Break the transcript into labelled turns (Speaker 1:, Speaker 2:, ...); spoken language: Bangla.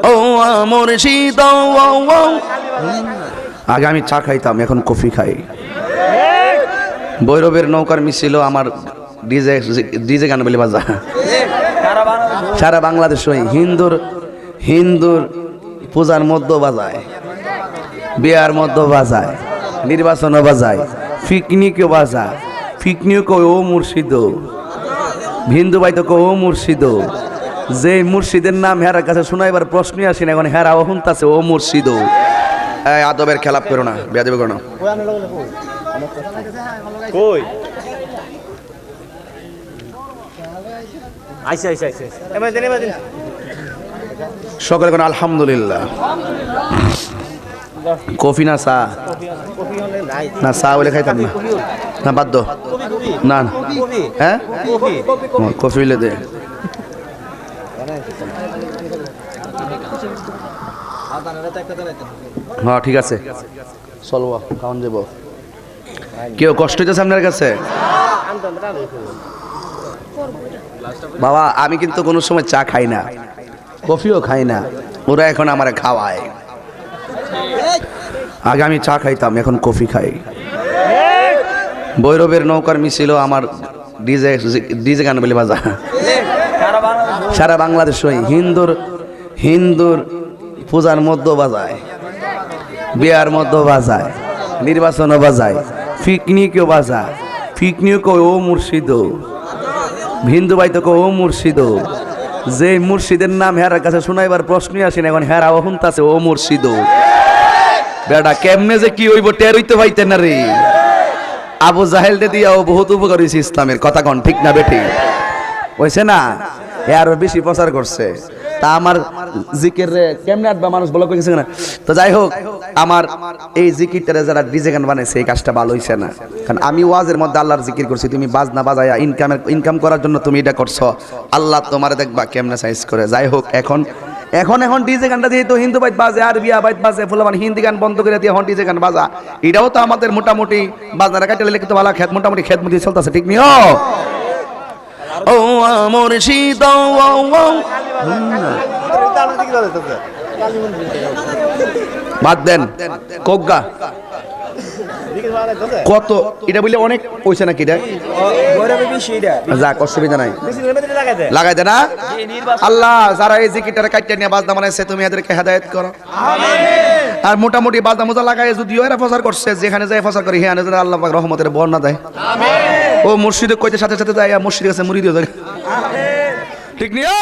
Speaker 1: ও মুর্শিদ আগে আমি চা খাইতাম, এখন কফি খাই। ভৈরবের নৌকার মিছিল আমার ডিজে গান বলে বাজা সারা বাংলাদেশ। হিন্দুর পূজার মধ্যে বাজায়, বিয়ার মধ্যে বাজায়, নির্বাচনও বাজায়, পিকনিকও বাজায়। পিকনিক ও মুর্শিদ, হিন্দু ভাই তো ও মুর্শিদ। যে মুর্শিদের নাম হেরার কাছে শোনাইবার প্রশ্নই আসে না, এখন হেরাও শুনতাছে ও মুর্শিদ। আদবের খেলাপ করো না, বেয়াদবি করো না। সকলে কোন আলহামদুলিল্লাহ। কফি না চা? না চা বলে খাইতাম না, না বাধ্য না না। হ্যাঁ কফি হইলে দে। হ্যাঁ ঠিক আছে, চলবো খাওয়ান যাব। কেউ কষ্ট হইতেছে আপনার কাছে? বাবা আমি কিন্তু কোনো সময় চা খাই না, কফিও খাই না, ওরা এখন আমার খাওয়ায়। আগে আমি চা খাইতাম, এখন কফি খাই। ভৈরবের নৌকার মিছিল আমার ডিজে গান বলে বাজা সারা বাংলাদেশ। হিন্দুর পূজার মধ্যে বাজায়, বিয়ার মধ্যে বাজায়, নির্বাচনও বাজায়, পিকনিকও বাজায়। পিকনিক ও মুর্শিদ, হিন্দু ভাই তো ও মুর্শিদ। যে মুর্শিদের নাম হেরার কাছে শোনাইবার প্রশ্নই আসে না, এখন হেরাও শুনতাছে ও মুর্শিদ। বেটা কেমনে যে কি হইব টের হইতে পাইতেন না রে। আবু জাহেল দিয়াও বহুত উপকার হয়েছে ইসলামের, কথা কন ঠিক না বেঠি হয়েছে না? আরো বেশি প্রচার করছে। তা আমার জিকির রে কেমনে আটবা মানুষ বলা কইছে না। তো যাই হোক, আমার এই জিকিরটারে যারা ডিজে গান বানাইছে এই কাজটা ভালো হইছে না। কারণ আমি ওয়াজের মধ্যে আল্লাহর জিকির করছি, তুমি বাজনা বাজায়া ইনকাম করার জন্য তুমি এটা করছো। আল্লাহ তোমারে দেখবা কেমনে সাইজ করে। যাই হোক, এখন ডিজে গানটা দিয়ে তো হিন্দু বাইত বাজে আর বিয়া বাইত বাজে, ফুলবান হিন্দি গান বন্ধ করে দিয়ে এখন ডিজে গান বাজা। এটাও তো আমাদের মোটামুটি বাজনারা কাটলে লিখে তো ভালো খেত মোটামুটি খেত মধ্যে চলতেছে, ঠিক নিও। ও মুর্শিদ বাদ দেন কোগা কত এটা বলে অনেক পয়সা নাকি এটা? যাক অসুবিধা নাই, লাগাই দে না। আল্লাহ যারা এই জিকিরটারে কাটিয়ে নিয়ে বাজনা বানাইছে তুমি এদেরকে হেদায়েত করো। আর মোটামুটি বাজনা মোজা লাগাই যদিও এরা প্রচার করছে, যেখানে যায় প্রচার করে হ্যাঁ আল্লাহ পাক রহমতের বর্ণনা দেয়। ও মুর্শিদে কইতে সাথে সাথে যায় মুর্শিদের কাছে মুড়ি দিয়ে যায়, ঠিক নিও।